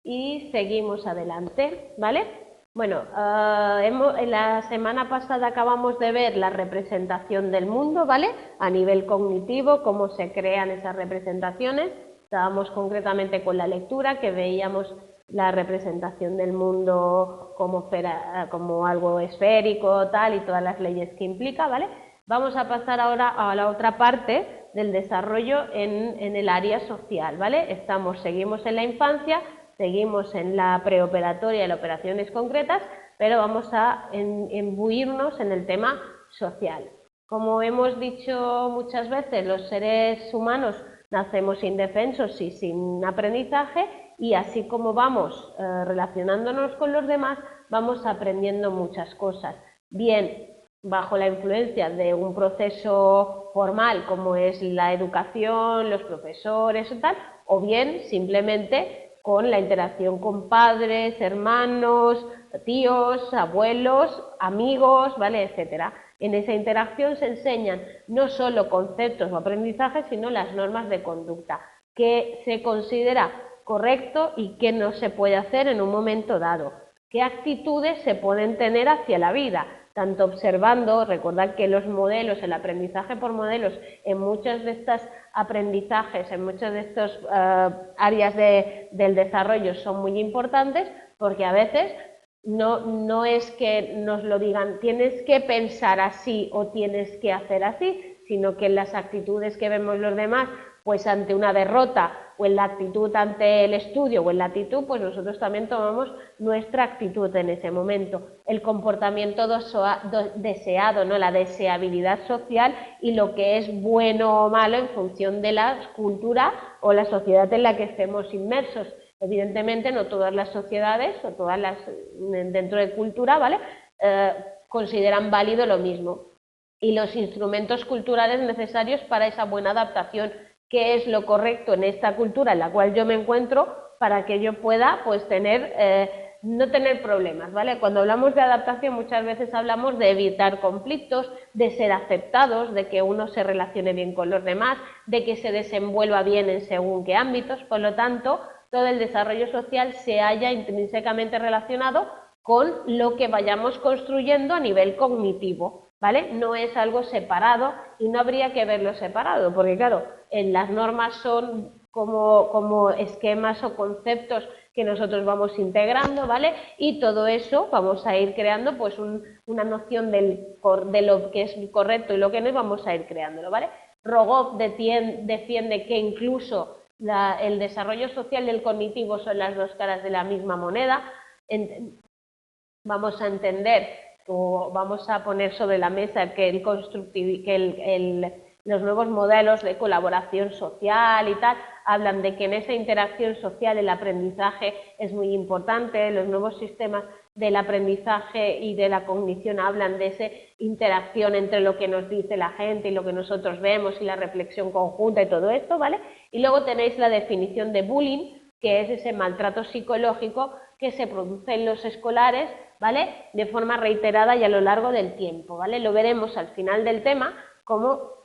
y seguimos adelante, ¿vale? Bueno, en la semana pasada acabamos de ver la representación del mundo, ¿vale? A nivel cognitivo, cómo se crean esas representaciones. Estábamos concretamente con la lectura, que veíamos la representación del mundo como algo esférico, tal, y todas las leyes que implica, ¿vale? Vamos a pasar ahora a la otra parte del desarrollo en el área social, ¿vale? Seguimos en la infancia, seguimos en la preoperatoria y las operaciones concretas, pero vamos a imbuirnos en el tema social. Como hemos dicho muchas veces, los seres humanos nacemos indefensos y sin aprendizaje, y así como vamos relacionándonos con los demás, vamos aprendiendo muchas cosas. Bien, bajo la influencia de un proceso formal como es la educación, los profesores y tal, o bien simplemente con la interacción con padres, hermanos, tíos, abuelos, amigos, ¿vale? Etcétera. En esa interacción se enseñan no solo conceptos o aprendizajes, sino las normas de conducta, qué se considera correcto y qué no se puede hacer en un momento dado, qué actitudes se pueden tener hacia la vida, tanto observando. Recordad que los modelos, el aprendizaje por modelos, en muchos de estos aprendizajes, en muchas de estas áreas del desarrollo son muy importantes, porque a veces no es que nos lo digan, tienes que pensar así o tienes que hacer así, sino que en las actitudes que vemos los demás, pues ante una derrota, o en la actitud ante el estudio, o en la actitud, pues nosotros también tomamos nuestra actitud en ese momento. El comportamiento deseado, ¿no? La deseabilidad social y lo que es bueno o malo en función de la cultura o la sociedad en la que estemos inmersos. Evidentemente no todas las sociedades o todas las dentro de cultura, ¿vale? Consideran válido lo mismo. Y los instrumentos culturales necesarios para esa buena adaptación, qué es lo correcto en esta cultura en la cual yo me encuentro para que yo pueda, pues, no tener problemas, ¿vale? Cuando hablamos de adaptación muchas veces hablamos de evitar conflictos, de ser aceptados, de que uno se relacione bien con los demás, de que se desenvuelva bien en según qué ámbitos. Por lo tanto, todo el desarrollo social se halla intrínsecamente relacionado con lo que vayamos construyendo a nivel cognitivo, ¿vale? No es algo separado y no habría que verlo separado, porque claro, las normas son como esquemas o conceptos que nosotros vamos integrando, ¿vale? Y todo eso vamos a ir creando, pues, una noción de lo que es correcto y lo que no, y vamos a ir creándolo, ¿vale? Rogoff defiende que incluso el desarrollo social y el cognitivo son las dos caras de la misma moneda. Vamos a entender, o vamos a poner sobre la mesa que los nuevos modelos de colaboración social y tal hablan de que en esa interacción social el aprendizaje es muy importante. Los nuevos sistemas del aprendizaje y de la cognición hablan de esa interacción entre lo que nos dice la gente y lo que nosotros vemos, y la reflexión conjunta y todo esto, ¿vale? Y luego tenéis la definición de bullying, que es ese maltrato psicológico que se produce en los escolares, ¿vale? De forma reiterada y a lo largo del tiempo, ¿vale? Lo veremos al final del tema, cómo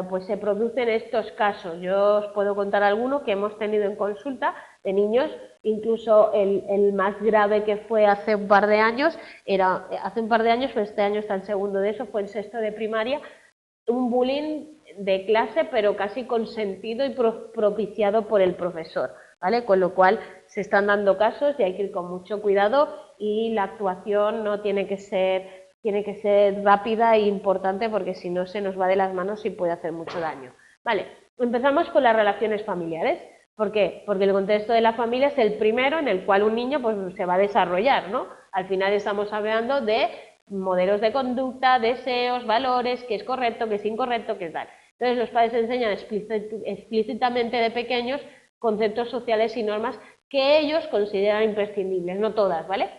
pues se producen estos casos. Yo os puedo contar alguno que hemos tenido en consulta de niños, incluso el más grave que fue hace un par de años, pero este año está el segundo de eso, fue en sexto de primaria, un bullying de clase, pero casi consentido y propiciado por el profesor, ¿vale? Con lo cual se están dando casos y hay que ir con mucho cuidado, y la actuación no tiene que ser rápida e importante, porque si no se nos va de las manos y puede hacer mucho daño. Vale, empezamos con las relaciones familiares. ¿Por qué? Porque el contexto de la familia es el primero en el cual un niño, pues, se va a desarrollar, ¿no? Al final estamos hablando de modelos de conducta, deseos, valores, qué es correcto, qué es incorrecto, qué es tal. Entonces los padres enseñan explícitamente de pequeños conceptos sociales y normas que ellos consideran imprescindibles, no todas, ¿vale?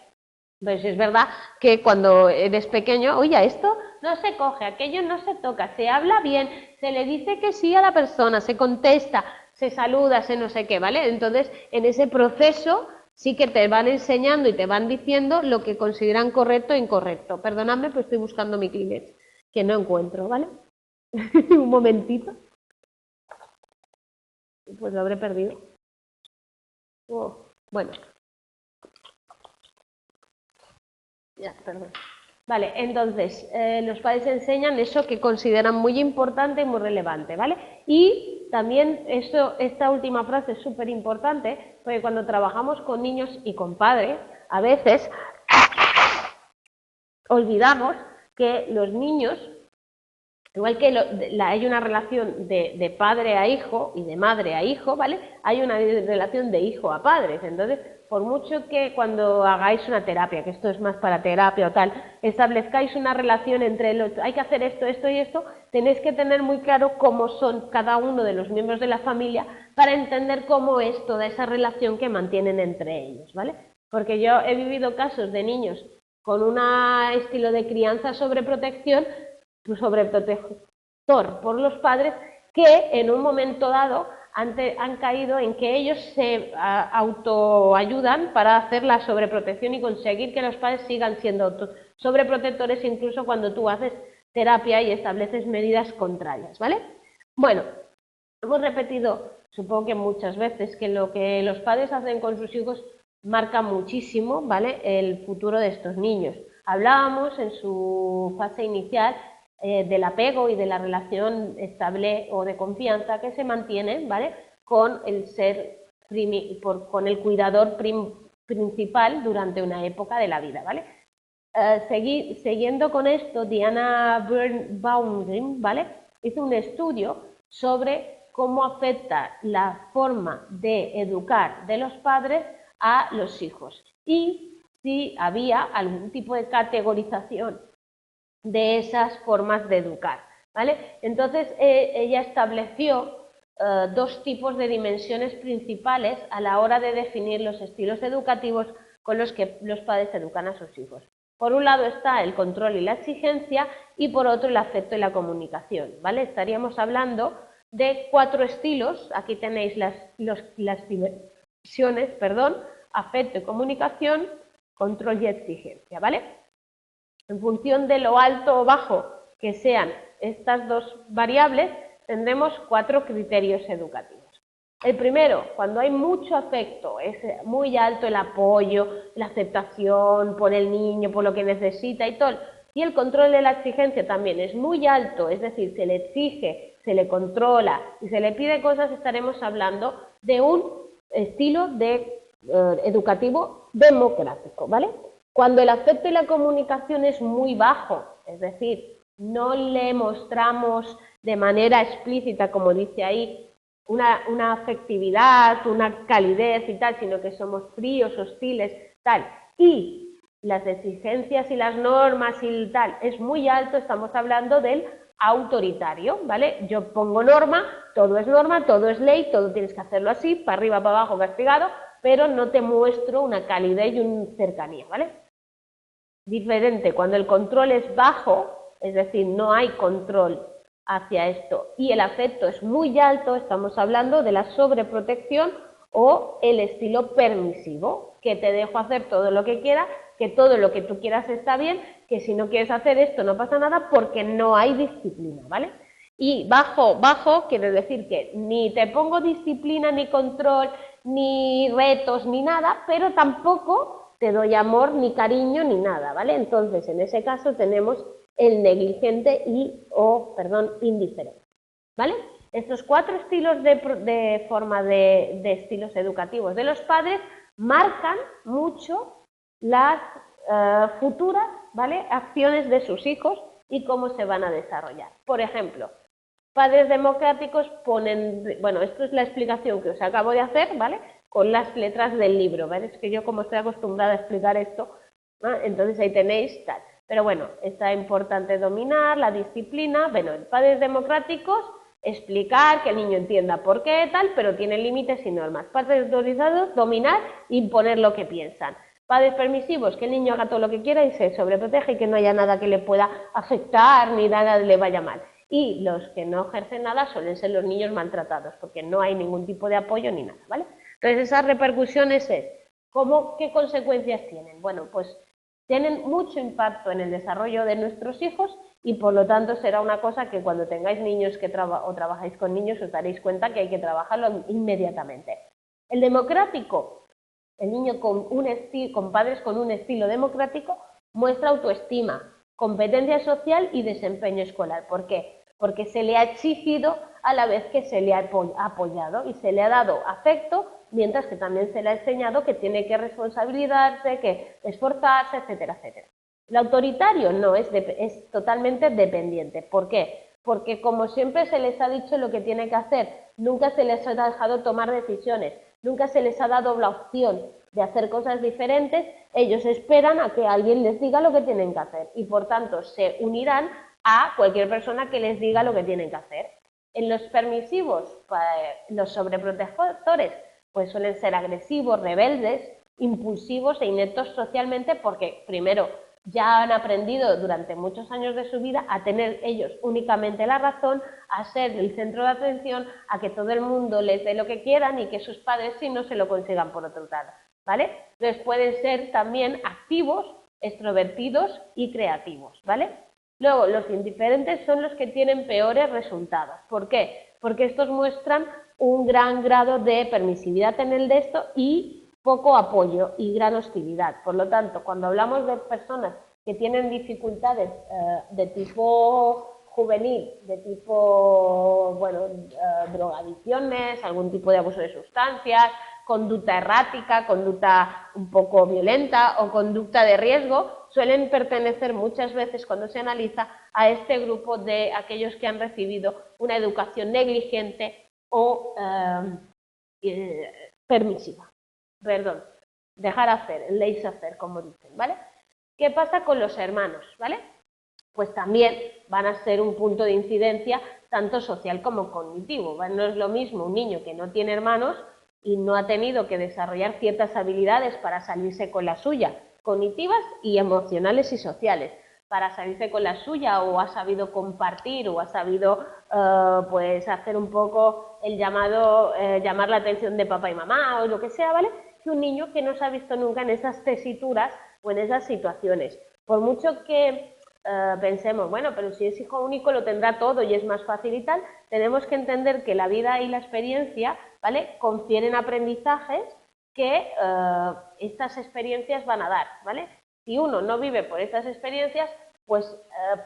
Pues es verdad que cuando eres pequeño, oye, esto no se coge, aquello no se toca, se habla bien, se le dice que sí a la persona, se contesta, se saluda, se no sé qué, ¿vale? Entonces, en ese proceso sí que te van enseñando y te van diciendo lo que consideran correcto e incorrecto. Perdonadme, pues estoy buscando mi Kleenex, que no encuentro, ¿vale? Un momentito. Pues lo habré perdido. Oh, bueno, Ya, perdón. Vale, entonces, los padres enseñan eso que consideran muy importante y muy relevante, ¿vale? Y también esta última frase es súper importante, porque cuando trabajamos con niños y con padres, a veces olvidamos que los niños, igual que hay una relación de padre a hijo y de madre a hijo, ¿vale? Hay una relación de hijo a padres. Entonces, por mucho que cuando hagáis una terapia, que esto es más para terapia o tal, establezcáis una relación entre hay que hacer esto, esto y esto, tenéis que tener muy claro cómo son cada uno de los miembros de la familia para entender cómo es toda esa relación que mantienen entre ellos, ¿vale? Porque yo he vivido casos de niños con un estilo de crianza sobreprotección, sobreprotector por los padres, que en un momento dado han caído en que ellos se autoayudan para hacer la sobreprotección y conseguir que los padres sigan siendo sobreprotectores incluso cuando tú haces terapia y estableces medidas contrarias, ¿vale? Bueno, hemos repetido, supongo que muchas veces, que lo que los padres hacen con sus hijos marca muchísimo, ¿vale?, el futuro de estos niños. Hablábamos en su fase inicial del apego y de la relación estable o de confianza que se mantiene, ¿vale?, con el con el cuidador principal durante una época de la vida, ¿vale? Siguiendo con esto, Diana Baumgren, ¿vale?, hizo un estudio sobre cómo afecta la forma de educar de los padres a los hijos y si había algún tipo de categorización de esas formas de educar, ¿vale? Entonces, ella estableció dos tipos de dimensiones principales a la hora de definir los estilos educativos con los que los padres educan a sus hijos. Por un lado está el control y la exigencia y por otro el afecto y la comunicación, ¿vale? Estaríamos hablando de 4 estilos, aquí tenéis las dimensiones, perdón, afecto y comunicación, control y exigencia, ¿vale? En función de lo alto o bajo que sean estas dos variables, tendremos 4 criterios educativos. El primero, cuando hay mucho afecto, es muy alto el apoyo, la aceptación por el niño, por lo que necesita y todo, y el control de la exigencia también es muy alto, es decir, se le exige, se le controla y se le pide cosas, estaremos hablando de un estilo educativo democrático, ¿vale? Cuando el afecto y la comunicación es muy bajo, es decir, no le mostramos de manera explícita, como dice ahí, una afectividad, una calidez y tal, sino que somos fríos, hostiles, tal, y las exigencias y las normas y tal es muy alto, estamos hablando del autoritario, ¿vale? Yo pongo norma, todo es ley, todo tienes que hacerlo así, para arriba, para abajo, castigado, pero no te muestro una calidez y una cercanía, ¿vale? Diferente, cuando el control es bajo, es decir, no hay control hacia esto y el afecto es muy alto, estamos hablando de la sobreprotección o el estilo permisivo, que te dejo hacer todo lo que quieras, que todo lo que tú quieras está bien, que si no quieres hacer esto no pasa nada porque no hay disciplina, ¿vale? Y bajo quiere decir que ni te pongo disciplina, ni control, ni retos, ni nada, pero tampoco te doy amor, ni cariño, ni nada, ¿vale? Entonces, en ese caso tenemos el negligente indiferente, ¿vale? Estos 4 estilos de forma de estilos educativos de los padres marcan mucho las futuras, ¿vale?, acciones de sus hijos y cómo se van a desarrollar. Por ejemplo, padres democráticos ponen, bueno, esto es la explicación que os acabo de hacer, ¿vale?, con las letras del libro, ¿vale? Es que yo como estoy acostumbrada a explicar esto, ¿no?, entonces ahí tenéis tal. Pero bueno, está importante dominar la disciplina. Bueno, padres democráticos, explicar, que el niño entienda por qué, tal, pero tiene límites y normas. Padres autorizados, dominar, imponer lo que piensan. Padres permisivos, que el niño haga todo lo que quiera y se sobreprotege y que no haya nada que le pueda afectar ni nada le vaya mal. Y los que no ejercen nada suelen ser los niños maltratados, porque no hay ningún tipo de apoyo ni nada, ¿vale? Entonces esas repercusiones ¿qué consecuencias tienen? Bueno, pues tienen mucho impacto en el desarrollo de nuestros hijos y por lo tanto será una cosa que cuando tengáis niños o trabajáis con niños os daréis cuenta que hay que trabajarlo inmediatamente. El democrático, el niño con padres con un estilo democrático, muestra autoestima, competencia social y desempeño escolar. ¿Por qué? Porque se le ha exigido a la vez que se le ha apoyado y se le ha dado afecto, mientras que también se le ha enseñado que tiene que responsabilizarse, que esforzarse, etcétera, etcétera. El autoritario no, es totalmente dependiente. ¿Por qué? Porque como siempre se les ha dicho lo que tiene que hacer, nunca se les ha dejado tomar decisiones, nunca se les ha dado la opción de hacer cosas diferentes, ellos esperan a que alguien les diga lo que tienen que hacer y por tanto se unirán a cualquier persona que les diga lo que tienen que hacer. En los permisivos, los sobreprotectores, pues suelen ser agresivos, rebeldes, impulsivos e ineptos socialmente porque, primero, ya han aprendido durante muchos años de su vida a tener ellos únicamente la razón, a ser el centro de atención, a que todo el mundo les dé lo que quieran y que sus padres sí no se lo consigan por otro lado, ¿vale? Entonces pueden ser también activos, extrovertidos y creativos, ¿vale? Luego, los indiferentes son los que tienen peores resultados. ¿Por qué? Porque estos muestran un gran grado de permisividad en el de esto y poco apoyo y gran hostilidad. Por lo tanto, cuando hablamos de personas que tienen dificultades de tipo juvenil, de tipo, bueno, drogadicciones, algún tipo de abuso de sustancias, conducta errática, conducta un poco violenta o conducta de riesgo, suelen pertenecer muchas veces, cuando se analiza, a este grupo de aquellos que han recibido una educación negligente o permisiva. Perdón, dejar hacer, el laissez-faire, como dicen, ¿vale? ¿Qué pasa con los hermanos, ¿vale? Pues también van a ser un punto de incidencia tanto social como cognitivo. No es lo mismo un niño que no tiene hermanos y no ha tenido que desarrollar ciertas habilidades para salirse con la suya, cognitivas y emocionales y sociales, para salirse con la suya, o ha sabido compartir, o ha sabido pues hacer un poco el llamado, llamar la atención de papá y mamá, o lo que sea, ¿vale? Que un niño que no se ha visto nunca en esas tesituras o en esas situaciones. Por mucho que pensemos, bueno, pero si es hijo único lo tendrá todo y es más fácil y tal, tenemos que entender que la vida y la experiencia, ¿vale?, confieren aprendizajes que estas experiencias van a dar, ¿vale? Si uno no vive por estas experiencias, pues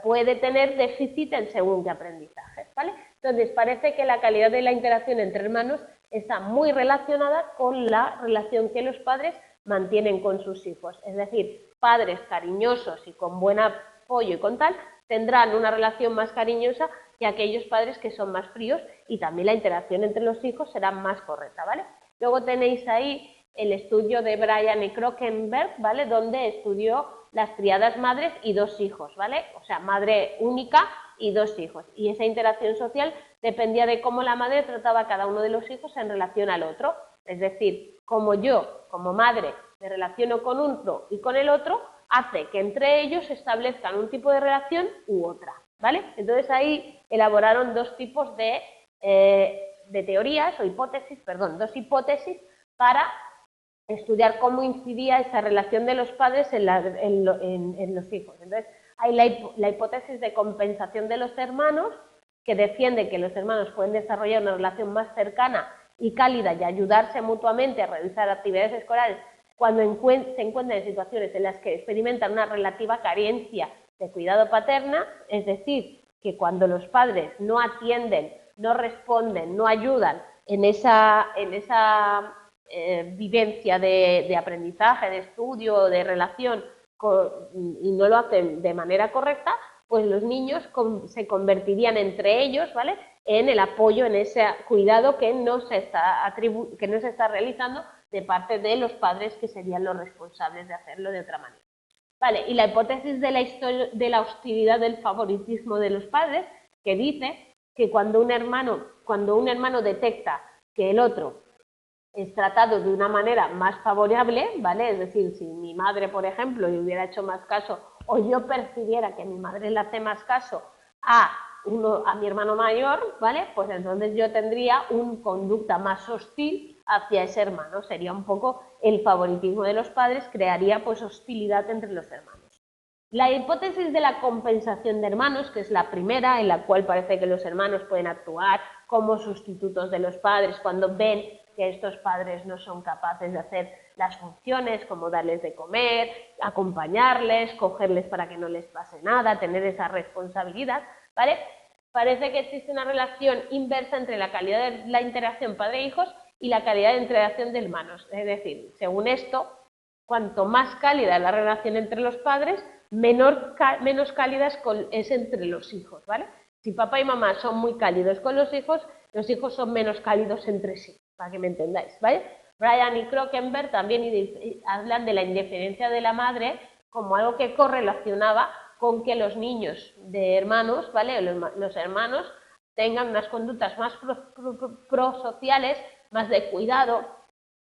puede tener déficit en según qué aprendizajes, ¿vale? Entonces, parece que la calidad de la interacción entre hermanos está muy relacionada con la relación que los padres mantienen con sus hijos. Es decir, padres cariñosos y con buen apoyo y con tal, tendrán una relación más cariñosa que aquellos padres que son más fríos, y también la interacción entre los hijos será más correcta, ¿vale? Luego tenéis ahí el estudio de Brian y Krockenberg, ¿vale?, donde estudió las triadas madres y dos hijos, ¿vale? O sea, madre única y dos hijos. Y esa interacción social dependía de cómo la madre trataba a cada uno de los hijos en relación al otro. Es decir, como yo, como madre, me relaciono con uno y con el otro, hace que entre ellos establezcan un tipo de relación u otra, ¿vale? Entonces ahí elaboraron dos tipos de teorías o hipótesis, perdón, dos hipótesis para estudiar cómo incidía esa relación de los padres en los hijos. Entonces, hay la hipótesis de compensación de los hermanos, que defiende que los hermanos pueden desarrollar una relación más cercana y cálida y ayudarse mutuamente a realizar actividades escolares cuando se encuentran en situaciones en las que experimentan una relativa carencia de cuidado paterna, es decir, que cuando los padres no atienden, no responden, no ayudan en esa vivencia de aprendizaje, de estudio, de relación, y no lo hacen de manera correcta, pues los niños se convertirían entre ellos, ¿vale?, en el apoyo, en ese cuidado que no se está realizando de parte de los padres, que serían los responsables de hacerlo de otra manera. Vale, y la hipótesis de la hostilidad del favoritismo de los padres, que dice que cuando un hermano detecta que el otro es tratado de una manera más favorable, ¿vale? Es decir, si mi madre, por ejemplo, le hubiera hecho más caso, o yo percibiera que mi madre le hace más caso a mi hermano mayor, ¿vale?, pues entonces yo tendría una conducta más hostil hacia ese hermano. Sería un poco el favoritismo de los padres, crearía pues hostilidad entre los hermanos. La hipótesis de la compensación de hermanos, que es la primera, en la cual parece que los hermanos pueden actuar como sustitutos de los padres cuando ven que estos padres no son capaces de hacer las funciones, como darles de comer, acompañarles, cogerles para que no les pase nada, tener esa responsabilidad, ¿vale? Parece que existe una relación inversa entre la calidad de la interacción padre-hijos y la calidad de interacción de hermanos. Es decir, según esto, cuanto más cálida es la relación entre los padres, menos cálida es entre los hijos, ¿vale? Si papá y mamá son muy cálidos con los hijos son menos cálidos entre sí, para que me entendáis, ¿vale? Bryan y Krockenberg también hablan de la indiferencia de la madre como algo que correlacionaba con que los niños de hermanos, ¿vale? Los hermanos tengan unas conductas más prosociales, más de cuidado,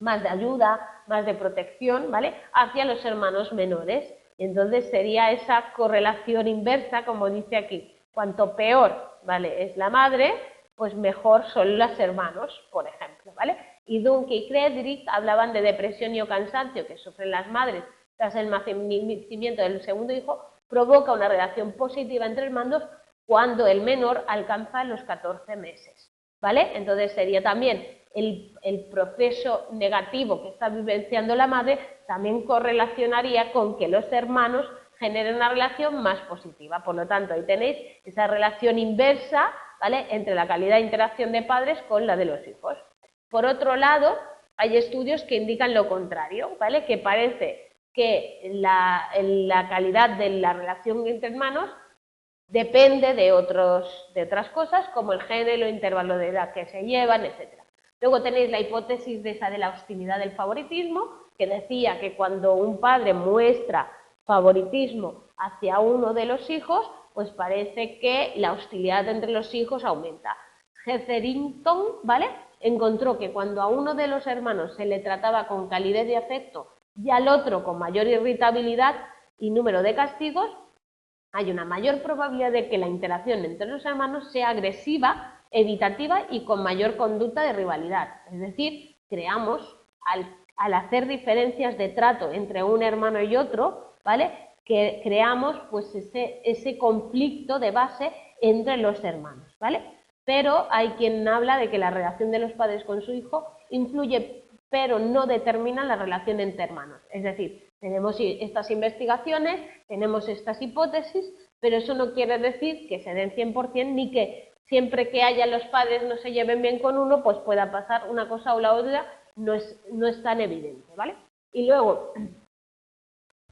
más de ayuda, más de protección, ¿vale? Hacia los hermanos menores. Entonces sería esa correlación inversa, como dice aquí. Cuanto peor, ¿vale?, es la madre, pues mejor son los hermanos, por ejemplo, ¿vale? Y Dunke y Friedrich hablaban de depresión y o cansancio que sufren las madres tras el nacimiento del segundo hijo, provoca una relación positiva entre hermanos cuando el menor alcanza los 14 meses, ¿vale? Entonces sería también el proceso negativo que está vivenciando la madre, también correlacionaría con que los hermanos generen una relación más positiva. Por lo tanto, ahí tenéis esa relación inversa, ¿vale?, entre la calidad de interacción de padres con la de los hijos. Por otro lado, hay estudios que indican lo contrario, ¿vale?, que parece que la calidad de la relación entre hermanos depende de otras cosas, como el género, el intervalo de edad que se llevan, etc. Luego tenéis la hipótesis de la hostilidad del favoritismo, que decía que cuando un padre muestra favoritismo hacia uno de los hijos, pues parece que la hostilidad entre los hijos aumenta. Hetherington, ¿vale?, encontró que cuando a uno de los hermanos se le trataba con calidez y afecto y al otro con mayor irritabilidad y número de castigos, hay una mayor probabilidad de que la interacción entre los hermanos sea agresiva, evitativa y con mayor conducta de rivalidad. Es decir, creamos, al hacer diferencias de trato entre un hermano y otro, ¿vale?, que creamos pues ese conflicto de base entre los hermanos, ¿vale? Pero hay quien habla de que la relación de los padres con su hijo influye, pero no determina la relación entre hermanos. Es decir, tenemos estas investigaciones, tenemos estas hipótesis, pero eso no quiere decir que se den 100% ni que siempre que haya los padres no se lleven bien con uno, pues pueda pasar una cosa o la otra, no es tan evidente, ¿vale? Y luego,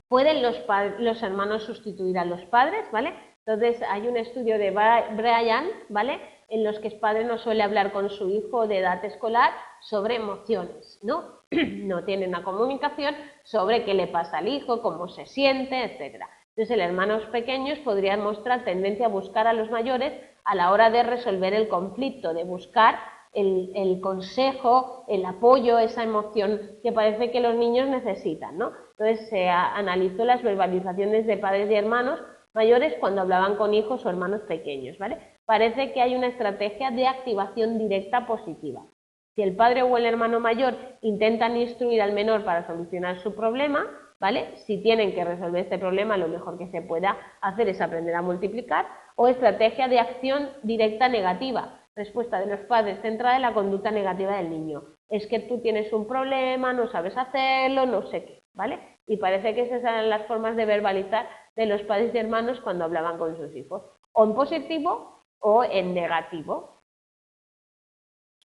¿pueden los hermanos sustituir a los padres, ¿vale? Entonces, hay un estudio de Bryan, ¿vale?, en los que el padre no suele hablar con su hijo de edad escolar sobre emociones, ¿no? No tiene una comunicación sobre qué le pasa al hijo, cómo se siente, etc. Entonces, los hermanos pequeños podrían mostrar tendencia a buscar a los mayores a la hora de resolver el conflicto, de buscar el consejo, el apoyo, esa emoción que parece que los niños necesitan, ¿no? Entonces, se analizó las verbalizaciones de padres y hermanos mayores cuando hablaban con hijos o hermanos pequeños, ¿vale? Parece que hay una estrategia de activación directa positiva. Si el padre o el hermano mayor intentan instruir al menor para solucionar su problema, ¿vale?, si tienen que resolver este problema, lo mejor que se pueda hacer es aprender a multiplicar, o estrategia de acción directa negativa, respuesta de los padres centrada en la conducta negativa del niño. Es que tú tienes un problema, no sabes hacerlo, no sé qué, ¿vale? Y parece que esas eran las formas de verbalizar de los padres y hermanos cuando hablaban con sus hijos, o en positivo o en negativo,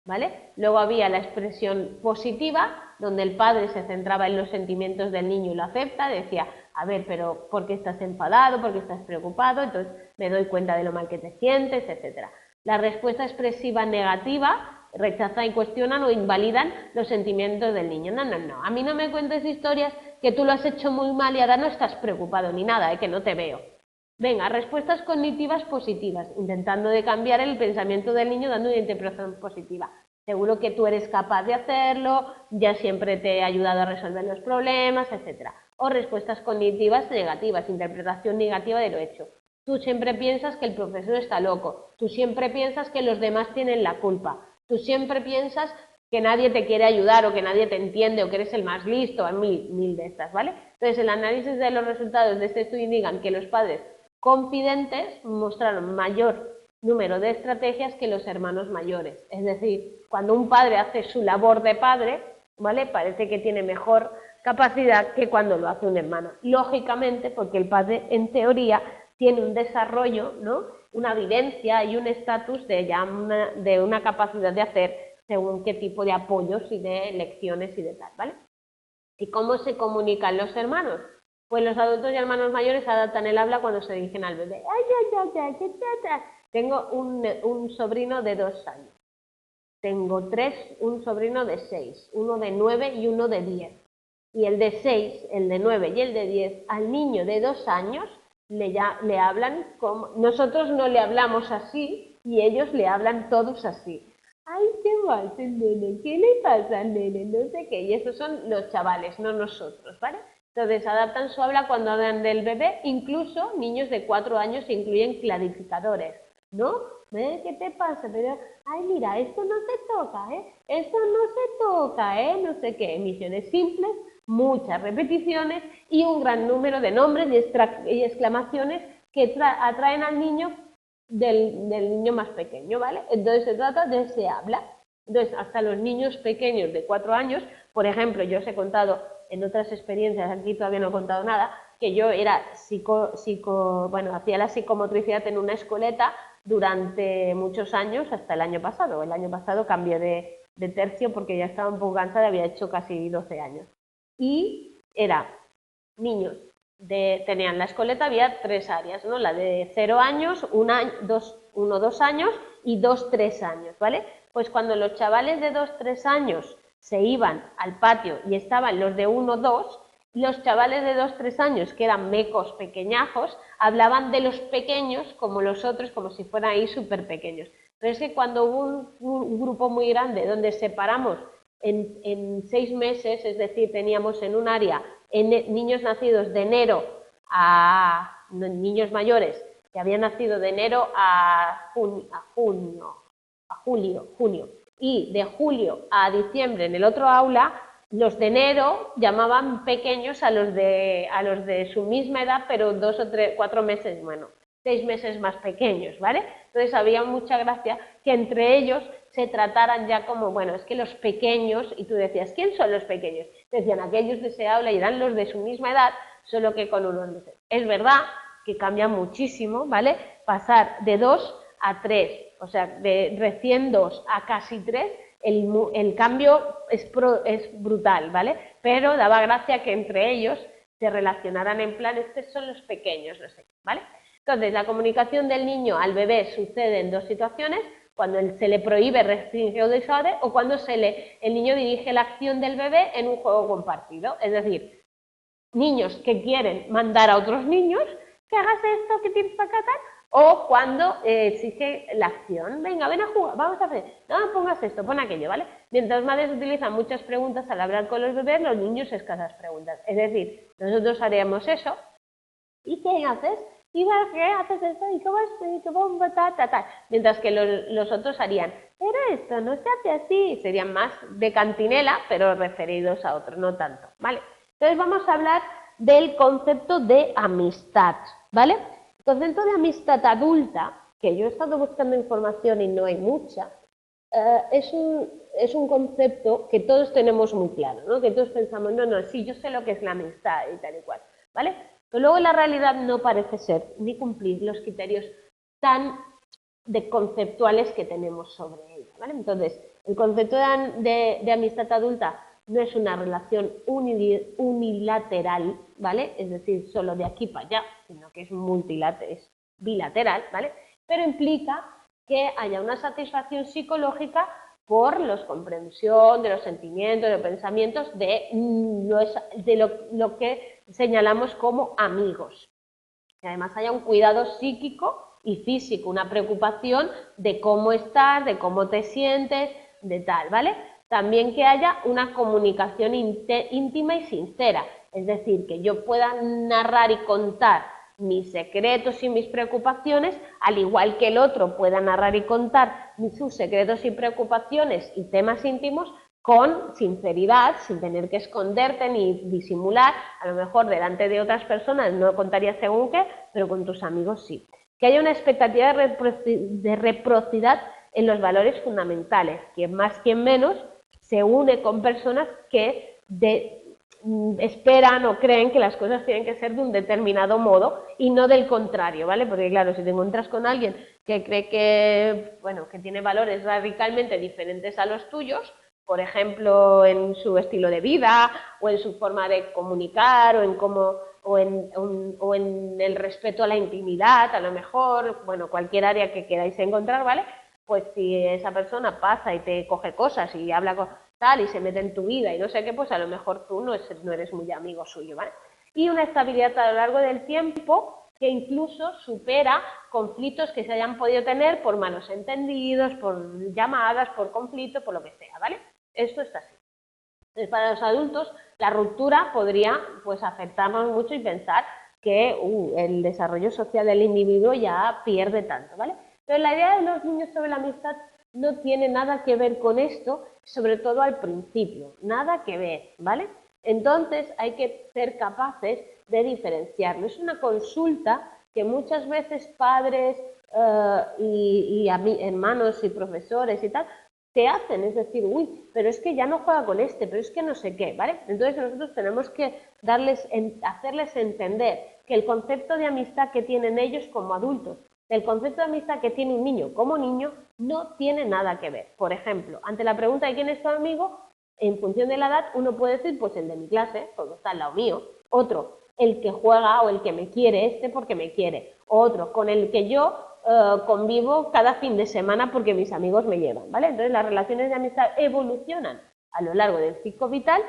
¿vale? Luego había la expresión positiva, donde el padre se centraba en los sentimientos del niño y lo acepta, decía, a ver, pero ¿por qué estás enfadado? ¿Por qué estás preocupado? Entonces me doy cuenta de lo mal que te sientes, etc. La respuesta expresiva negativa rechazan y cuestionan o invalidan los sentimientos del niño. No, a mí no me cuentes historias que tú lo has hecho muy mal y ahora no estás preocupado ni nada, que no te veo. Venga, respuestas cognitivas positivas, intentando de cambiar el pensamiento del niño dando una interpretación positiva. Seguro que tú eres capaz de hacerlo, ya siempre te he ayudado a resolver los problemas, etc. O respuestas cognitivas negativas, interpretación negativa de lo hecho. Tú siempre piensas que el profesor está loco, tú siempre piensas que los demás tienen la culpa, tú siempre piensas que nadie te quiere ayudar o que nadie te entiende o que eres el más listo, hay mil de estas, ¿vale? Entonces, el análisis de los resultados de este estudio indican que los padres confidentes mostraron mayor número de estrategias que los hermanos mayores. Es decir, cuando un padre hace su labor de padre, ¿vale? Parece que tiene mejor capacidad que cuando lo hace un hermano. Lógicamente, porque el padre, en teoría, tiene un desarrollo, ¿no? Una vivencia y un estatus de una capacidad de hacer según qué tipo de apoyos y de lecciones y de tal, ¿vale? ¿Y cómo se comunican los hermanos? Pues los adultos y hermanos mayores adaptan el habla cuando se dirigen al bebé. Ay, ay, ay, ay, ay, ay, ay. Tengo un sobrino de 2 años. Tengo un sobrino de 6, uno de 9 y uno de 10. Y el de 6, el de 9 y el de 10, al niño de 2 años le hablan como... Nosotros no le hablamos así y ellos le hablan todos así. Ay, ¿qué más, nene? ¿Qué le pasa al nene? No sé qué. Y esos son los chavales, no nosotros, ¿vale? Entonces adaptan su habla cuando hablan del bebé, incluso niños de 4 años incluyen clarificadores, ¿no? ¿Qué te pasa? Pero, ay, mira, esto no se toca, ¿eh? Esto no se toca, ¿eh? No sé qué. Emisiones simples, muchas repeticiones y un gran número de nombres y exclamaciones que atraen al niño del niño más pequeño, ¿vale? Entonces se trata de ese habla. Entonces, hasta los niños pequeños de 4 años, por ejemplo, yo os he contado en otras experiencias, aquí todavía no he contado nada, que yo era bueno, hacía la psicomotricidad en una escueleta durante muchos años, hasta el año pasado. El año pasado cambié de tercio porque ya estaba un poco cansada, había hecho casi 12 años. Y era niños, tenían la escoleta, había 3 áreas, ¿no? La de 0 años, 1, 2 años y 2, 3 años, ¿vale? Pues cuando los chavales de 2, 3 años se iban al patio y estaban los de 1, 2, los chavales de 2, 3 años, que eran mecos pequeñajos, hablaban de los pequeños como los otros, como si fueran ahí súper pequeños. Pero es que cuando hubo un grupo muy grande donde separamos en 6 meses, es decir, teníamos en un área niños nacidos de enero a niños mayores que habían nacido de enero a junio, y de julio a diciembre en el otro aula, los de enero llamaban pequeños a los de su misma edad, pero 2 o 3, 4 meses, bueno, 6 meses más pequeños, ¿vale? Entonces había mucha gracia que entre ellos se trataran ya como, bueno, es que los pequeños, y tú decías, ¿quién son los pequeños? Decían aquellos de ese aula y eran los de su misma edad, solo que con unos meses. Es verdad que cambia muchísimo, ¿vale? Pasar de 2 a 3, o sea, de recién 2 a casi 3, el cambio es brutal, ¿vale? Pero daba gracia que entre ellos se relacionaran en plan, estos son los pequeños, no sé, ¿vale? Entonces, la comunicación del niño al bebé sucede en 2 situaciones, cuando se le prohíbe, restringe o disuade, o cuando el niño dirige la acción del bebé en un juego compartido. Es decir, niños que quieren mandar a otros niños que hagas esto, que tienes para acá, tal, o cuando exige la acción. Venga, ven a jugar, vamos a hacer, no, pongas esto, pon aquello, ¿vale? Mientras madres utilizan muchas preguntas al hablar con los bebés, los niños escasas preguntas. Es decir, nosotros haríamos eso. ¿Y qué haces? ¿Y qué haces esto? ¿Y cómo es? ¿Cómo ta? Mientras que los otros harían, pero esto no se hace así. Serían más de cantinela, pero referidos a otros, no tanto, ¿vale? Entonces vamos a hablar del concepto de amistad, ¿vale? El concepto de amistad adulta, que yo he estado buscando información y no hay mucha, es un concepto que todos tenemos muy claro, ¿no? Que todos pensamos, no, sí, yo sé lo que es la amistad y tal y cual, ¿vale? Pero luego la realidad no parece ser ni cumplir los criterios tan conceptuales que tenemos sobre ella, ¿vale? Entonces, el concepto de amistad adulta no es una relación unilateral, ¿vale? Es decir, solo de aquí para allá, sino que es bilateral, ¿vale? Pero implica que haya una satisfacción psicológica por la comprensión de los sentimientos, de los pensamientos de lo que señalamos como amigos. Que además haya un cuidado psíquico y físico, una preocupación de cómo estás, de cómo te sientes, de tal, ¿vale? También que haya una comunicación íntima y sincera, es decir, que yo pueda narrar y contar mis secretos y mis preocupaciones, al igual que el otro pueda narrar y contar sus secretos y preocupaciones y temas íntimos con sinceridad, sin tener que esconderte ni disimular, a lo mejor delante de otras personas no contarías según qué, pero con tus amigos sí. Que haya una expectativa de reciprocidad en los valores fundamentales, quien más, quien menos, se une con personas que esperan o creen que las cosas tienen que ser de un determinado modo y no del contrario, ¿vale? Porque claro, si te encuentras con alguien que cree que, bueno, que tiene valores radicalmente diferentes a los tuyos, por ejemplo, en su estilo de vida o en su forma de comunicar o en cómo o en el respeto a la intimidad, a lo mejor, bueno, cualquier área que queráis encontrar, ¿vale? Pues si esa persona pasa y te coge cosas y habla con tal y se mete en tu vida y no sé qué, pues a lo mejor tú no eres muy amigo suyo, ¿vale? Y una estabilidad a lo largo del tiempo que incluso supera conflictos que se hayan podido tener por malos entendidos, por llamadas, por conflictos, por lo que sea, ¿vale? Esto está así. Entonces, para los adultos, la ruptura podría pues afectarnos mucho y pensar que el desarrollo social del individuo ya pierde tanto, ¿vale? Entonces, la idea de los niños sobre la amistad no tiene nada que ver con esto, sobre todo al principio, nada que ver, ¿vale? Entonces, hay que ser capaces de diferenciarlo. Es una consulta que muchas veces padres y hermanos y profesores y tal te hacen, es decir, uy, pero es que ya no juega con este, pero es que no sé qué, ¿vale? Entonces nosotros tenemos que hacerles entender que el concepto de amistad que tienen ellos como adultos, el concepto de amistad que tiene un niño como niño, no tiene nada que ver. Por ejemplo, ante la pregunta de quién es tu amigo, en función de la edad, uno puede decir, pues el de mi clase, porque está al lado mío, otro, el que juega o el que me quiere, este porque me quiere, otro, con el que yo convivo cada fin de semana porque mis amigos me llevan, ¿vale? Entonces las relaciones de amistad evolucionan a lo largo del ciclo vital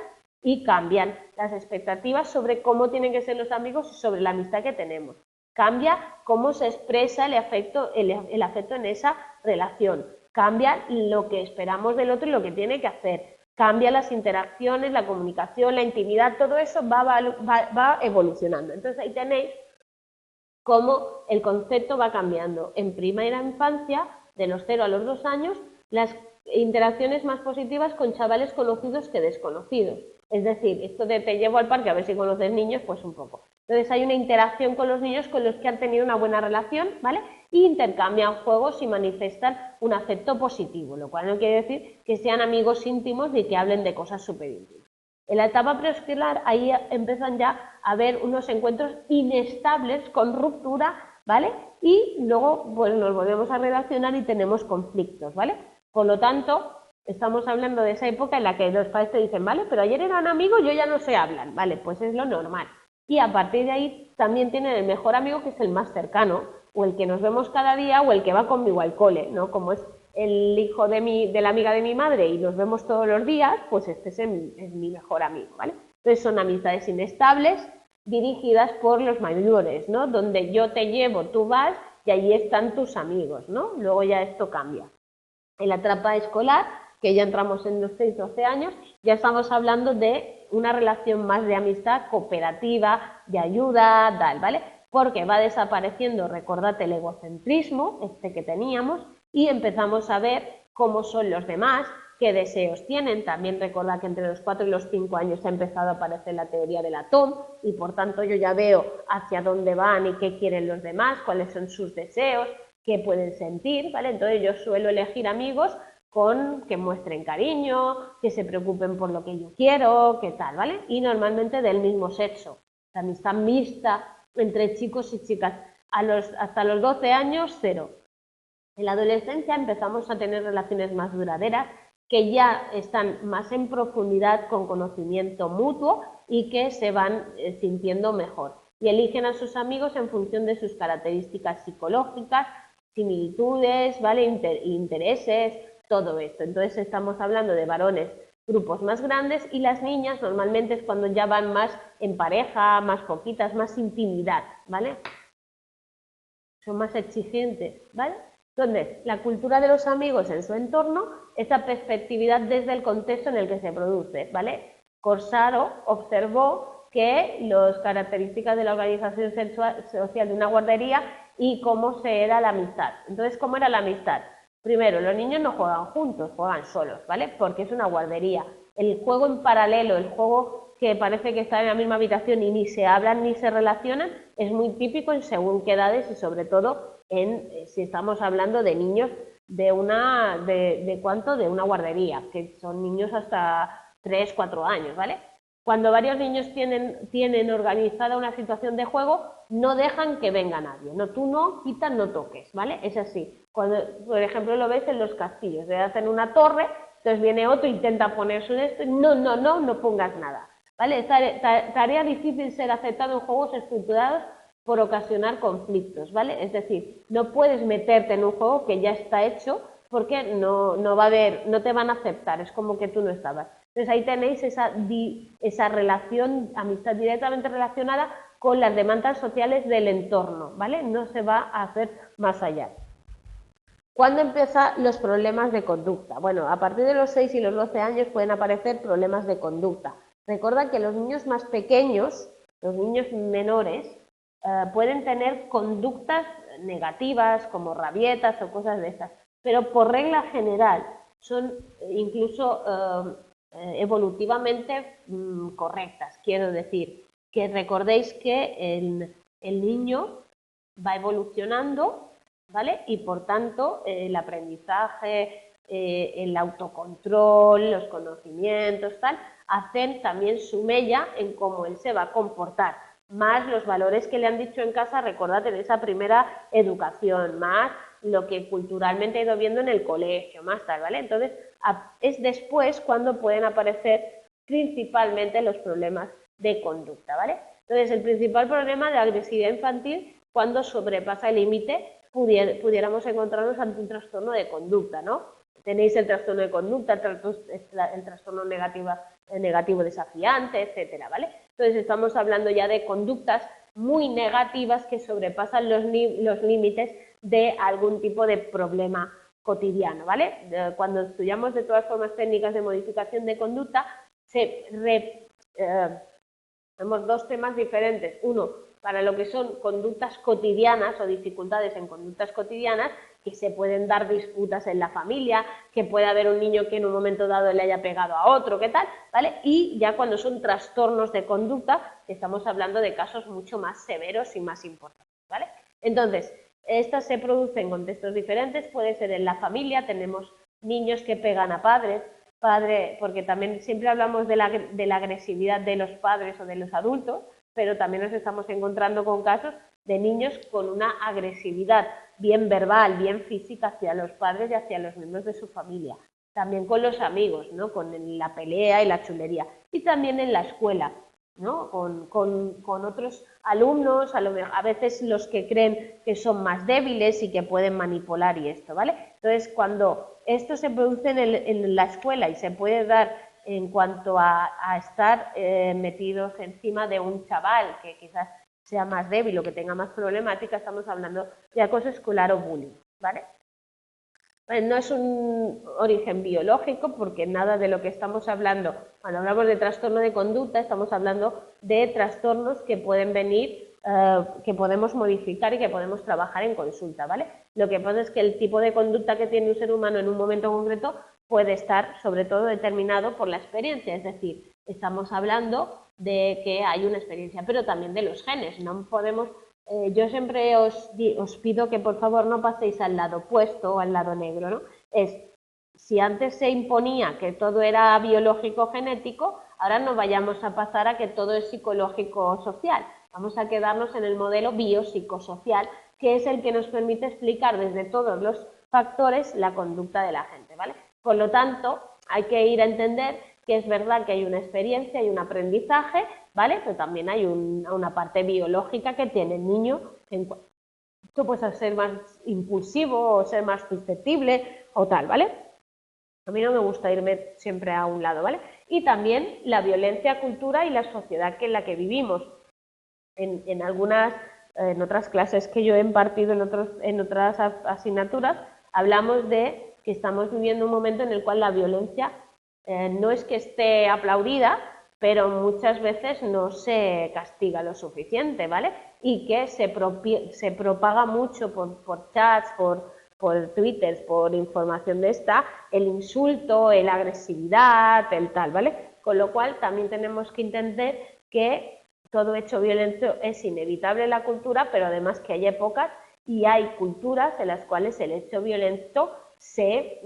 y cambian las expectativas sobre cómo tienen que ser los amigos y sobre la amistad que tenemos. Cambia cómo se expresa el afecto en esa relación. Cambia lo que esperamos del otro y lo que tiene que hacer. Cambia las interacciones, la comunicación, la intimidad, todo eso va evolucionando. Entonces ahí tenéis cómo el concepto va cambiando. En primera infancia, de los 0 a los 2 años, las interacciones más positivas con chavales conocidos que desconocidos. Es decir, esto de te llevo al parque a ver si conoces niños, pues un poco. Entonces hay una interacción con los niños con los que han tenido una buena relación, ¿vale? Y intercambian juegos y manifiestan un afecto positivo, lo cual no quiere decir que sean amigos íntimos ni que hablen de cosas súper íntimas. En la etapa preescolar, ahí empiezan ya a haber unos encuentros inestables con ruptura, ¿vale? Y luego pues nos volvemos a relacionar y tenemos conflictos, ¿vale? Por lo tanto, estamos hablando de esa época en la que los padres te dicen, vale, pero ayer eran amigos y hoy ya no se hablan, ¿vale? Pues es lo normal. Y a partir de ahí también tienen el mejor amigo que es el más cercano, o el que nos vemos cada día, o el que va conmigo al cole, ¿no? Como es el hijo de la amiga de mi madre y nos vemos todos los días, pues este es mi mejor amigo, ¿vale? Entonces son amistades inestables dirigidas por los mayores, ¿no? Donde yo te llevo, tú vas y allí están tus amigos, ¿no? Luego ya esto cambia. En la etapa escolar, que ya entramos en los 6-12 años, ya estamos hablando de una relación más de amistad cooperativa, de ayuda, tal, ¿vale? Porque va desapareciendo, recordad, el egocentrismo, este que teníamos, y empezamos a ver cómo son los demás, qué deseos tienen. También recordad que entre los 4 y los 5 años ha empezado a aparecer la teoría del atón y por tanto yo ya veo hacia dónde van y qué quieren los demás, cuáles son sus deseos, qué pueden sentir, ¿vale? Entonces yo suelo elegir amigos que muestren cariño, que se preocupen por lo que yo quiero, qué tal, ¿vale? Y normalmente del mismo sexo. La amistad mixta entre chicos y chicas. Hasta los 12 años, 0. En la adolescencia empezamos a tener relaciones más duraderas que ya están más en profundidad con conocimiento mutuo y que se van sintiendo mejor. Y eligen a sus amigos en función de sus características psicológicas, similitudes, ¿vale? Intereses, todo esto. Entonces estamos hablando de varones, grupos más grandes, y las niñas normalmente es cuando ya van más en pareja, más poquitas, más intimidad, ¿vale? Son más exigentes, ¿vale? Entonces, la cultura de los amigos en su entorno, esa perspectividad desde el contexto en el que se produce, ¿vale? Corsaro observó que las características de la organización social de una guardería y cómo se era la amistad. Entonces, ¿cómo era la amistad? Primero, los niños no juegan juntos, juegan solos, ¿vale? Porque es una guardería. El juego en paralelo, el juego que parece que están en la misma habitación y ni se hablan ni se relacionan, es muy típico en según qué edades y sobre todo si estamos hablando de niños de una guardería, que son niños hasta 3, 4 años, ¿vale? Cuando varios niños tienen organizada una situación de juego, no dejan que venga nadie. No, tú no, quitas, no toques, ¿vale? Es así. Cuando, por ejemplo, lo ves en los castillos, le hacen una torre, entonces viene otro, intenta poner su esto, no pongas nada, ¿vale? Tarea difícil ser aceptado en juegos estructurados por ocasionar conflictos, ¿vale? Es decir, no puedes meterte en un juego que ya está hecho porque no te van a aceptar, es como que tú no estabas. Entonces ahí tenéis esa relación, amistad directamente relacionada con las demandas sociales del entorno, ¿vale? No se va a hacer más allá. ¿Cuándo empiezan los problemas de conducta? Bueno, a partir de los 6 y los 12 años pueden aparecer problemas de conducta. Recuerda que los niños más pequeños, los niños menores, pueden tener conductas negativas como rabietas o cosas de estas, pero por regla general son incluso evolutivamente correctas. Quiero decir, que recordéis que el niño va evolucionando, ¿vale? Y por tanto el aprendizaje, el autocontrol, los conocimientos, tal, hacen también su mella en cómo él se va a comportar, más los valores que le han dicho en casa, recordad, en esa primera educación, más lo que culturalmente ha ido viendo en el colegio, más tal, ¿vale? Entonces, es después cuando pueden aparecer principalmente los problemas de conducta, ¿vale? Entonces, el principal problema de agresividad infantil, cuando sobrepasa el límite, pudiéramos encontrarnos ante un trastorno de conducta, ¿no? Tenéis el trastorno de conducta, el trastorno negativo desafiante, etcétera, ¿vale? Entonces estamos hablando ya de conductas muy negativas que sobrepasan los límites de algún tipo de problema cotidiano, ¿vale? Cuando estudiamos de todas formas técnicas de modificación de conducta, tenemos dos temas diferentes. Uno, para lo que son conductas cotidianas o dificultades en conductas cotidianas, que se pueden dar disputas en la familia, que puede haber un niño que en un momento dado le haya pegado a otro, ¿qué tal? ¿Vale? Y ya cuando son trastornos de conducta, estamos hablando de casos mucho más severos y más importantes, ¿vale? Entonces, estas se producen en contextos diferentes, puede ser en la familia, tenemos niños que pegan a padres, porque también siempre hablamos de la agresividad de los padres o de los adultos, pero también nos estamos encontrando con casos de niños con una agresividad bien verbal, bien física hacia los padres y hacia los miembros de su familia. También con los amigos, ¿no? Con la pelea y la chulería. Y también en la escuela, ¿no? Con otros alumnos, a veces los que creen que son más débiles y que pueden manipular y esto, ¿vale? Entonces, cuando esto se produce en la escuela y se puede dar en cuanto a estar metidos encima de un chaval que quizás sea más débil o que tenga más problemática, estamos hablando de acoso escolar o bullying, ¿vale? No es un origen biológico porque nada de lo que estamos hablando, cuando hablamos de trastorno de conducta, estamos hablando de trastornos que pueden venir, que podemos modificar y que podemos trabajar en consulta, ¿vale? Lo que pasa es que el tipo de conducta que tiene un ser humano en un momento concreto puede estar sobre todo determinado por la experiencia, es decir, estamos hablando de que hay una experiencia, pero también de los genes, no podemos... yo siempre os pido que por favor no paséis al lado opuesto o al lado negro, ¿no? Si antes se imponía que todo era biológico-genético, ahora no vayamos a pasar a que todo es psicológico-social. Vamos a quedarnos en el modelo biopsicosocial, que es el que nos permite explicar desde todos los factores la conducta de la gente, ¿vale? Por lo tanto, hay que ir a entender que es verdad que hay una experiencia, hay un aprendizaje, ¿vale? Pero también hay una parte biológica que tiene el niño, tú puedes ser más impulsivo o ser más susceptible o tal, ¿vale? A mí no me gusta irme siempre a un lado, ¿vale? Y también la violencia, cultura y la sociedad en la que vivimos. En otras clases que yo he impartido en otras asignaturas, hablamos de que estamos viviendo un momento en el cual la violencia no es que esté aplaudida, pero muchas veces no se castiga lo suficiente, ¿vale? Y que se propaga mucho por chats, por Twitter, por información de esta, el insulto, la agresividad, el tal, ¿vale? Con lo cual también tenemos que entender que todo hecho violento es inevitable en la cultura, pero además que hay épocas y hay culturas en las cuales el hecho violento se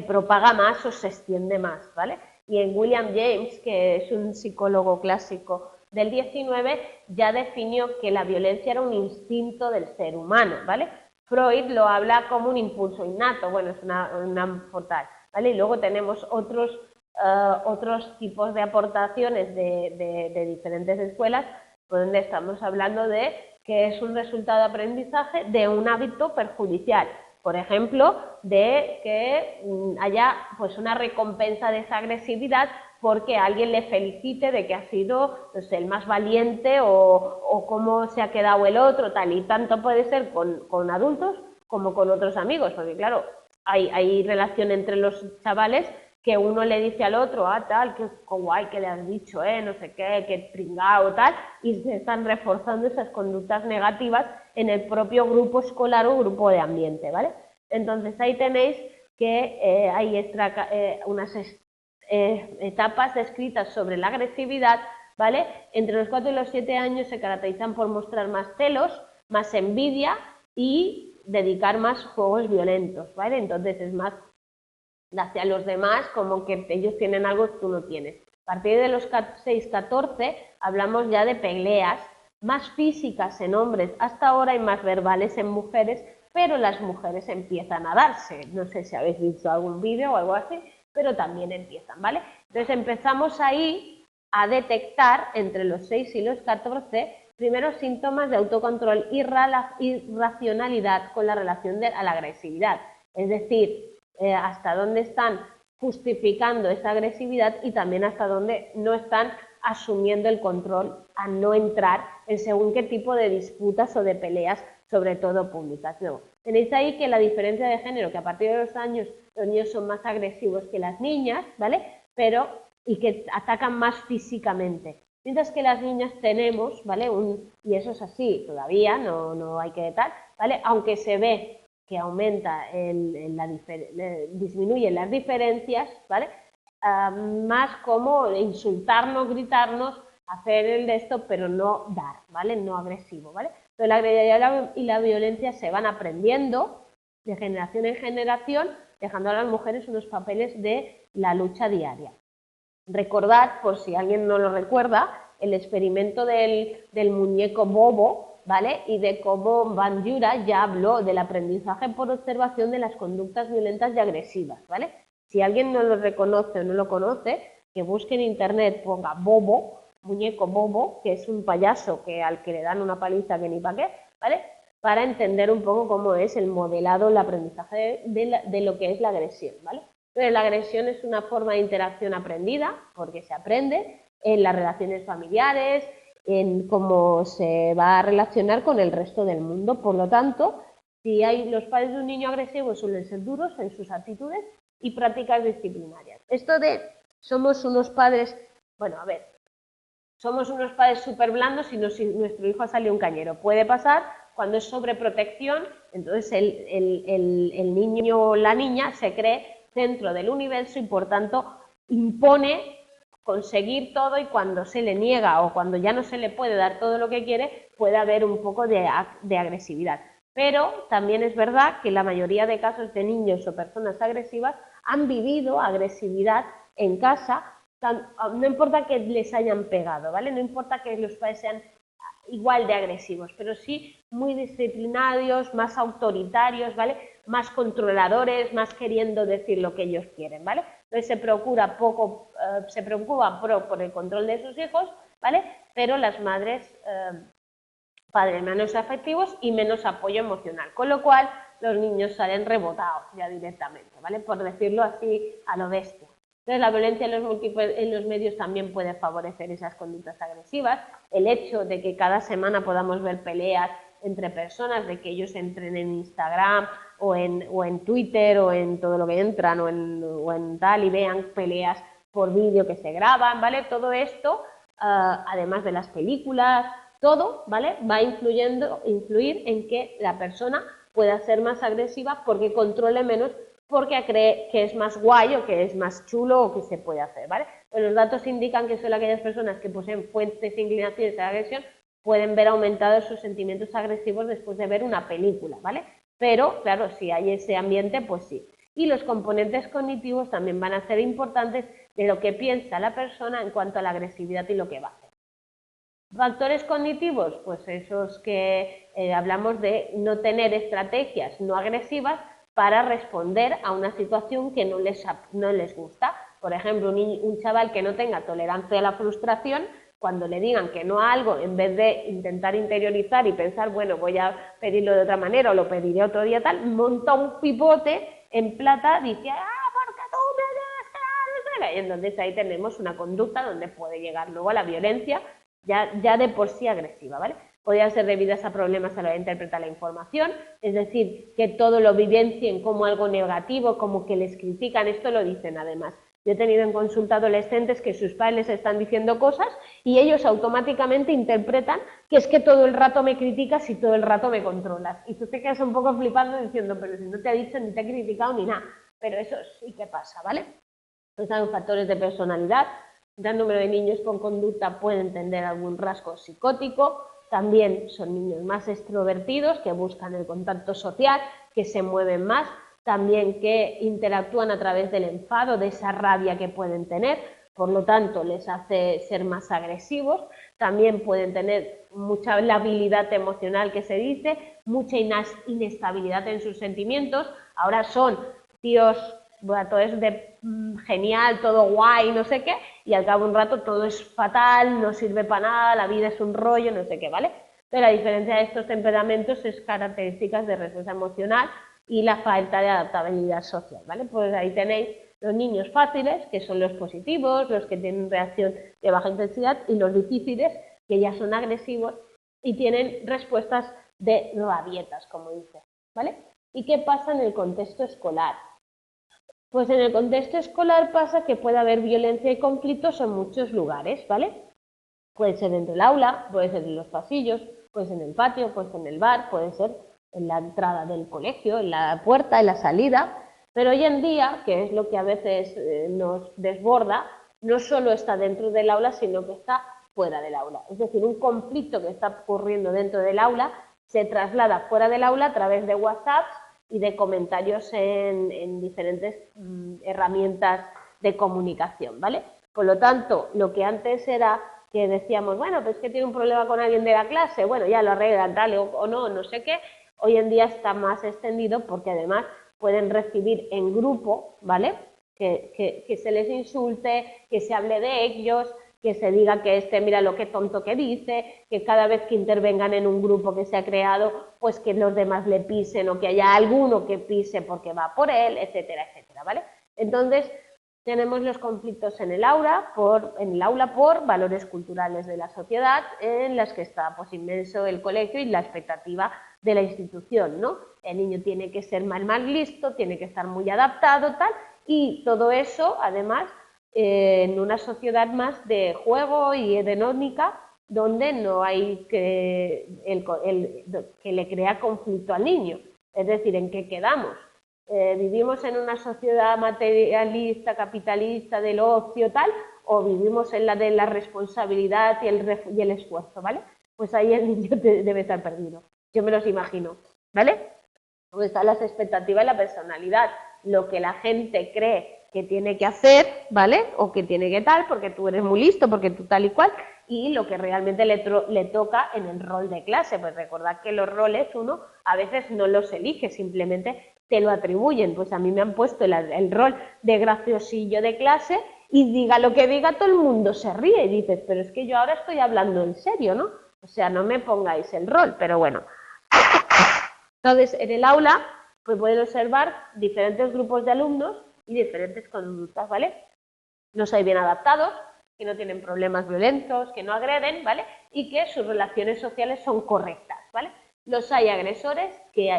propaga más o se extiende más, ¿vale? Y en William James, que es un psicólogo clásico del 19, ya definió que la violencia era un instinto del ser humano, ¿vale? Freud lo habla como un impulso innato, bueno, es una portal, ¿vale? Y luego tenemos otros tipos de aportaciones de diferentes escuelas, donde estamos hablando de que es un resultado de aprendizaje de un hábito perjudicial. Por ejemplo, de que haya pues una recompensa de esa agresividad porque alguien le felicite de que ha sido, no sé, el más valiente o cómo se ha quedado el otro, tal, y tanto puede ser con adultos como con otros amigos, porque claro, hay relación entre los chavales que uno le dice al otro, tal, qué guay que le has dicho, no sé qué pringao, tal, y se están reforzando esas conductas negativas en el propio grupo escolar o grupo de ambiente, ¿vale? Entonces ahí tenéis que hay unas etapas descritas sobre la agresividad, ¿vale? Entre los 4 y los 7 años se caracterizan por mostrar más celos, más envidia y dedicar más juegos violentos, ¿vale? Entonces es más hacia los demás como que ellos tienen algo que tú no tienes. A partir de los 6-14 hablamos ya de peleas más físicas en hombres hasta ahora y más verbales en mujeres, pero las mujeres empiezan a darse. No sé si habéis visto algún vídeo o algo así, pero también empiezan, ¿vale? Entonces empezamos ahí a detectar entre los 6 y los 14 primeros síntomas de autocontrol y irracionalidad con la relación a la agresividad. Es decir, hasta dónde están justificando esa agresividad y también hasta dónde no están asumiendo el control a no entrar en según qué tipo de disputas o de peleas, sobre todo públicas. Luego, tenéis ahí que la diferencia de género, que a partir de los niños son más agresivos que las niñas, ¿vale? Y que atacan más físicamente. Mientras que las niñas tenemos, ¿vale? Y eso es así, todavía, no hay que tal, ¿vale? Aunque se ve que aumenta, disminuyen las diferencias, ¿vale? Más como insultarnos, gritarnos, hacer el de esto, pero no dar, ¿vale? No agresivo, ¿vale? Entonces la agresividad y la violencia se van aprendiendo de generación en generación, dejando a las mujeres unos papeles de la lucha diaria. Recordad, por si alguien no lo recuerda, el experimento del muñeco bobo, ¿vale? Y de cómo Bandura ya habló del aprendizaje por observación de las conductas violentas y agresivas, ¿vale? Si alguien no lo reconoce o no lo conoce, que busque en internet, ponga bobo, muñeco bobo, que es un payaso al que le dan una paliza que ni pa' qué, ¿vale? Para entender un poco cómo es el modelado, el aprendizaje de lo que es la agresión, ¿vale? Entonces, la agresión es una forma de interacción aprendida, porque se aprende en las relaciones familiares, en cómo se va a relacionar con el resto del mundo. Por lo tanto, si los padres de un niño agresivo suelen ser duros en sus actitudes y prácticas disciplinarias. Esto de somos unos padres, bueno, a ver, somos unos padres súper blandos y nuestro hijo ha salido un cañero. Puede pasar cuando es sobreprotección, entonces el niño o la niña se cree centro del universo y por tanto impone conseguir todo, y cuando se le niega o cuando ya no se le puede dar todo lo que quiere, puede haber un poco de agresividad. Pero también es verdad que la mayoría de casos de niños o personas agresivas han vivido agresividad en casa, no importa que les hayan pegado, ¿vale? No importa que los padres sean igual de agresivos, pero sí muy disciplinarios, más autoritarios, ¿vale? Más controladores, más queriendo decir lo que ellos quieren, ¿vale? Entonces se preocupan por el control de sus hijos, ¿vale? Pero las madres, padres menos afectivos y menos apoyo emocional, con lo cual los niños salen rebotados ya directamente, ¿vale? Por decirlo así a lo bestia. Entonces, la violencia en los medios también puede favorecer esas conductas agresivas. El hecho de que cada semana podamos ver peleas entre personas, de que ellos entren en Instagram o en Twitter o en todo lo que entran o en tal y vean peleas por vídeo que se graban, ¿vale? Todo esto, además de las películas, todo, ¿vale? Va a influir en que la persona pueda ser más agresiva porque controle menos, porque cree que es más guay o que es más chulo o que se puede hacer, ¿vale? Pues los datos indican que solo aquellas personas que poseen fuertes inclinaciones a la agresión pueden ver aumentados sus sentimientos agresivos después de ver una película, ¿vale? pero claro, si hay ese ambiente, pues sí. Y los componentes cognitivos también van a ser importantes de lo que piensa la persona en cuanto a la agresividad y lo que va a hacer. Factores cognitivos, pues esos que hablamos de no tener estrategias no agresivas para responder a una situación que no les gusta. Por ejemplo, un chaval que no tenga tolerancia a la frustración, cuando le digan que no a algo, en vez de intentar interiorizar y pensar, bueno, voy a pedirlo de otra manera o lo pediré otro día tal, monta un pipote en plata, dice, porque tú me debes. Y entonces ahí tenemos una conducta donde puede llegar luego a la violencia, ya de por sí agresiva, ¿vale? Podrían ser debidas a problemas a la hora de interpretar la información, es decir, que todo lo vivencien como algo negativo, como que les critican, esto lo dicen además. Yo he tenido en consulta adolescentes que sus padres les están diciendo cosas y ellos automáticamente interpretan que es que todo el rato me criticas y todo el rato me controlas. Y tú te quedas un poco flipando diciendo, pero si no te ha dicho ni te ha criticado ni nada. Pero eso sí que pasa, ¿vale? Están factores de personalidad. Un gran número de niños con conducta pueden tener algún rasgo psicótico. También son niños más extrovertidos, que buscan el contacto social, que se mueven más, también que interactúan a través del enfado, de esa rabia que pueden tener, por lo tanto les hace ser más agresivos. También pueden tener mucha labilidad emocional, que se dice, mucha inestabilidad en sus sentimientos. Ahora son tíos, bueno, todo es de genial, todo guay, no sé qué, y al cabo de un rato todo es fatal, no sirve para nada, la vida es un rollo, no sé qué, ¿vale? Pero la diferencia de estos temperamentos es características de respuesta emocional y la falta de adaptabilidad social, ¿vale? Pues ahí tenéis los niños fáciles, que son los positivos, los que tienen reacción de baja intensidad, y los difíciles, que ya son agresivos y tienen respuestas de rabietas, como dice, ¿vale? ¿Y qué pasa en el contexto escolar? Pues en el contexto escolar pasa que puede haber violencia y conflictos en muchos lugares, ¿vale? Puede ser dentro del aula, puede ser en los pasillos, puede ser en el patio, puede ser en el bar, puede ser en la entrada del colegio, en la puerta, en la salida, pero hoy en día, que es lo que a veces nos desborda, no solo está dentro del aula, sino que está fuera del aula. Es decir, un conflicto que está ocurriendo dentro del aula se traslada fuera del aula a través de WhatsApp y de comentarios en diferentes herramientas de comunicación, ¿vale? Por lo tanto, lo que antes era que decíamos, bueno, pues que tiene un problema con alguien de la clase, bueno, ya lo arreglan tal o no, no sé qué, hoy en día está más extendido porque además pueden recibir en grupo, ¿vale? Que se les insulte, que se hable de ellos, que se diga que mira lo que tonto que dice, que cada vez que intervengan en un grupo que se ha creado, pues que los demás le pisen o que haya alguno que pise porque va por él, etcétera, etcétera, ¿vale? Entonces, tenemos los conflictos en el aula por valores culturales de la sociedad en las que está pues inmenso el colegio y la expectativa de la institución, ¿no? El niño tiene que ser más listo, tiene que estar muy adaptado, tal, y todo eso, además, en una sociedad más de juego y hedonómica, donde no hay que le crea conflicto al niño. Es decir, ¿en qué quedamos? ¿Vivimos en una sociedad materialista, capitalista, del ocio, tal? ¿O vivimos en la de la responsabilidad y el esfuerzo, ¿vale? Pues ahí el niño debe estar perdido. Yo me los imagino, ¿vale? Porque están las expectativas y la personalidad, lo que la gente cree que tiene que hacer, ¿vale? O que tiene que tal, porque tú eres muy listo, porque tú tal y cual, y lo que realmente le toca en el rol de clase. Pues recordad que los roles uno a veces no los elige, simplemente te lo atribuyen. Pues a mí me han puesto el rol de graciosillo de clase y diga lo que diga, todo el mundo se ríe y dices, pero es que yo ahora estoy hablando en serio, ¿no? O sea, no me pongáis el rol, pero bueno. Entonces, en el aula, pues pueden observar diferentes grupos de alumnos y diferentes conductas, ¿vale? Los hay bien adaptados, que no tienen problemas violentos, que no agreden, ¿vale? Y que sus relaciones sociales son correctas, ¿vale? Los hay agresores que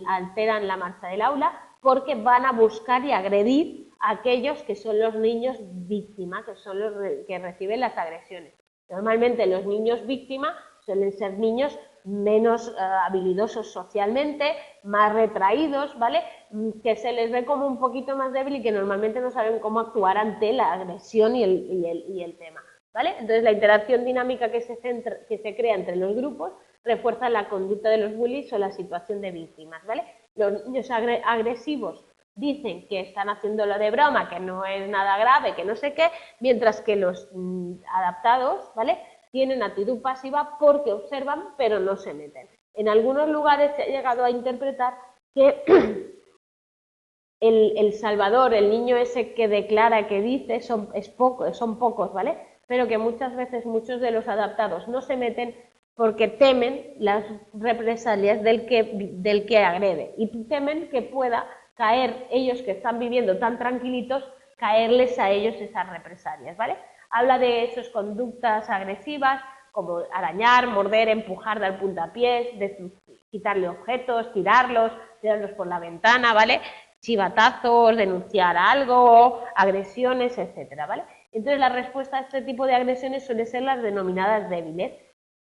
alteran la marcha del aula porque van a buscar y agredir a aquellos que son los niños víctimas, que son los que reciben las agresiones. Normalmente los niños víctimas suelen ser niños menos habilidosos socialmente, más retraídos, ¿vale? Que se les ve como un poquito más débil y que normalmente no saben cómo actuar ante la agresión y el tema, ¿vale? Entonces la interacción dinámica que se crea entre los grupos refuerzan la conducta de los bullies o la situación de víctimas, ¿vale? Los niños agresivos dicen que están haciéndolo de broma, que no es nada grave, que no sé qué, mientras que los adaptados, ¿vale?, tienen actitud pasiva porque observan, pero no se meten. En algunos lugares se ha llegado a interpretar que el salvador, el niño ese que declara, que dice, son pocos, ¿vale? Pero que muchas veces muchos de los adaptados no se meten porque temen las represalias del que agrede y temen que pueda caer ellos que están viviendo tan tranquilitos, caerles a ellos esas represalias, ¿vale? Habla de esas conductas agresivas como arañar, morder, empujar, dar puntapiés, de quitarle objetos, tirarlos por la ventana, ¿vale? Chivatazos, denunciar algo, agresiones, etcétera, ¿vale? Entonces la respuesta a este tipo de agresiones suele ser las denominadas débiles.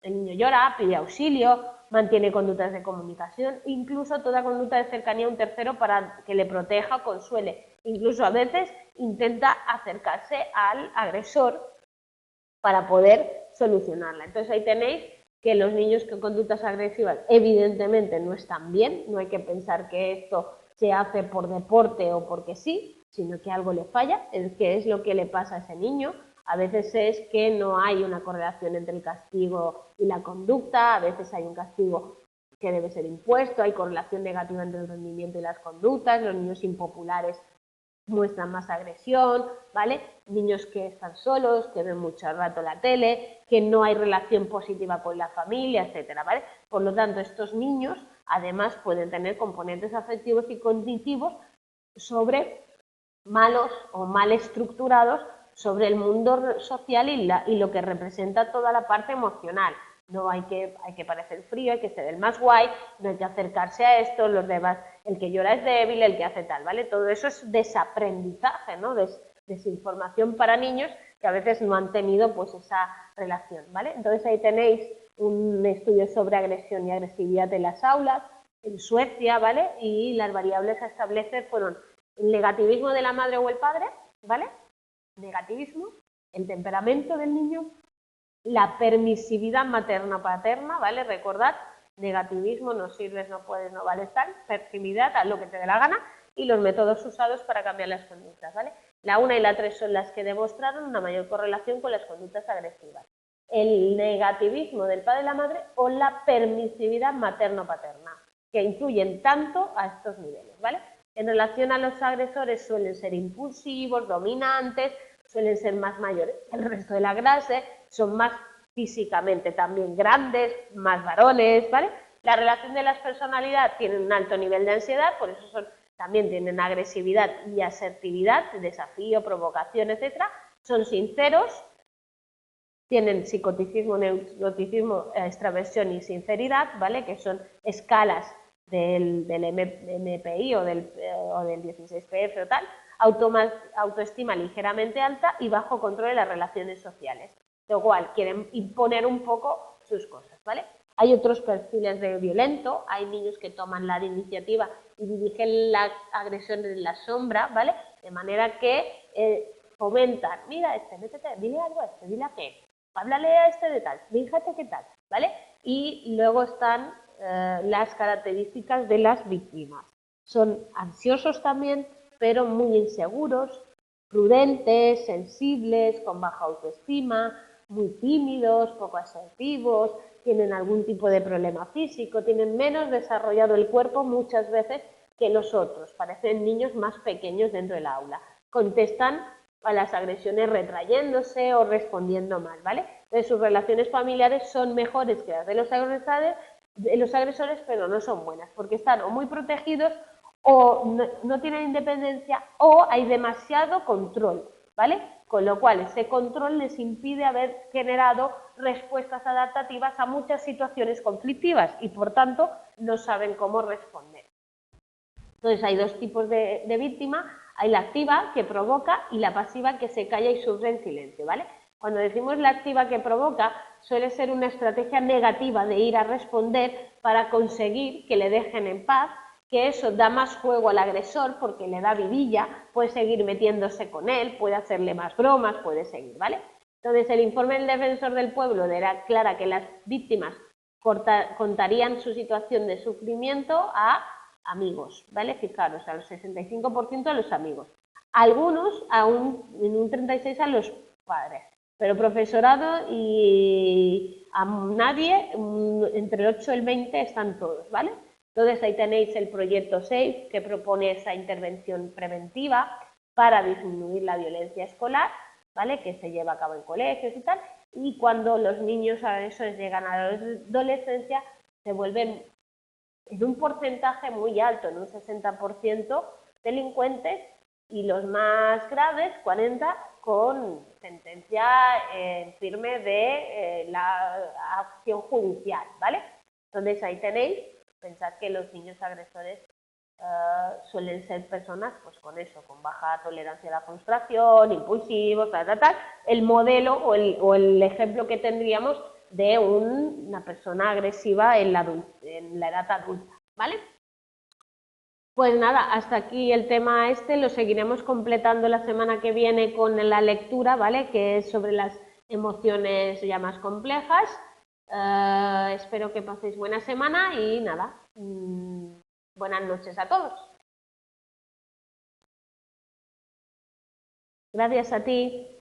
El niño llora, pide auxilio, mantiene conductas de comunicación, incluso toda conducta de cercanía a un tercero para que le proteja o consuele. Incluso a veces intenta acercarse al agresor para poder solucionarla. Entonces ahí tenéis que los niños con conductas agresivas evidentemente no están bien, no hay que pensar que esto se hace por deporte o porque sí, sino que algo le falla, que es lo que le pasa a ese niño. A veces es que no hay una correlación entre el castigo y la conducta, a veces hay un castigo que debe ser impuesto, hay correlación negativa entre el rendimiento y las conductas, los niños impopulares muestran más agresión, ¿vale? Niños que están solos, que ven mucho rato la tele, que no hay relación positiva con la familia, etcétera, ¿vale? Por lo tanto, estos niños además pueden tener componentes afectivos y cognitivos sobre malos o mal estructurados sobre el mundo social y lo que representa toda la parte emocional. No hay que parecer frío, hay que ser el más guay, no hay que acercarse a esto, los demás, el que llora es débil, el que hace tal, ¿vale? Todo eso es desaprendizaje, ¿no? Desinformación para niños que a veces no han tenido pues esa relación, ¿vale? Entonces ahí tenéis un estudio sobre agresión y agresividad en las aulas, en Suecia, ¿vale? Y las variables a establecer fueron el negativismo de la madre o el padre, ¿vale? Negativismo, el temperamento del niño, la permisividad materna-paterna, ¿vale? Recordad, negativismo, no sirves, no puedes, no vales tal, permisividad, haz lo que te dé la gana, y los métodos usados para cambiar las conductas, ¿vale? La 1 y la 3 son las que demostraron una mayor correlación con las conductas agresivas. El negativismo del padre y la madre o la permisividad materno-paterna, que influyen tanto a estos niveles, ¿vale? En relación a los agresores suelen ser impulsivos, dominantes, suelen ser más mayores que el resto de la clase, son más físicamente también grandes, más varones, ¿vale? La relación de las personalidades tienen un alto nivel de ansiedad, por eso también tienen agresividad y asertividad, desafío, provocación, etcétera. Son sinceros, tienen psicoticismo, neuroticismo, extraversión y sinceridad, ¿vale? Que son escalas del MPI o del 16PF o tal, autoestima ligeramente alta y bajo control de las relaciones sociales. Lo cual quieren imponer un poco sus cosas, ¿vale? Hay otros perfiles de violento, hay niños que toman la iniciativa y dirigen la agresión en la sombra, ¿vale? De manera que fomentan, mira métete, dile algo a dile a qué, háblale a de tal, fíjate qué tal, ¿vale? Y luego están las características de las víctimas. Son ansiosos también, pero muy inseguros, prudentes, sensibles, con baja autoestima, muy tímidos, poco asertivos, tienen algún tipo de problema físico, tienen menos desarrollado el cuerpo muchas veces que los otros, parecen niños más pequeños dentro del aula. Contestan a las agresiones retrayéndose o respondiendo mal, ¿vale? Entonces sus relaciones familiares son mejores que las de los agresores, pero no son buenas, porque están o muy protegidos o no tienen independencia o hay demasiado control, ¿vale? Con lo cual ese control les impide haber generado respuestas adaptativas a muchas situaciones conflictivas y por tanto no saben cómo responder. Entonces hay dos tipos de víctima, hay la activa que provoca y la pasiva que se calla y sufre en silencio, ¿vale? Cuando decimos la activa que provoca suele ser una estrategia negativa de ir a responder para conseguir que le dejen en paz, que eso da más juego al agresor porque le da vidilla, puede seguir metiéndose con él, puede hacerle más bromas, puede seguir, ¿vale? Entonces el informe del defensor del pueblo declara que las víctimas contarían su situación de sufrimiento a amigos, ¿vale? Fijaros, al 65% a los amigos. Algunos, en un 36% a los padres. Pero profesorado y a nadie, entre el 8 y el 20 están todos, ¿vale? Entonces ahí tenéis el proyecto SAFE que propone esa intervención preventiva para disminuir la violencia escolar, ¿vale? Que se lleva a cabo en colegios y tal. Y cuando los niños a eso llegan a la adolescencia, se vuelven en un porcentaje muy alto, en un 60% delincuentes y los más graves, 40%, con sentencia firme de la acción judicial, ¿vale? Entonces ahí tenéis, pensad que los niños agresores suelen ser personas pues con eso, con baja tolerancia a la frustración, impulsivos, el modelo o el ejemplo que tendríamos de una persona agresiva en la edad adulta, ¿vale? Pues nada, hasta aquí el tema lo seguiremos completando la semana que viene con la lectura, ¿vale? Que es sobre las emociones ya más complejas. Espero que paséis buena semana y nada, buenas noches a todos. Gracias a ti.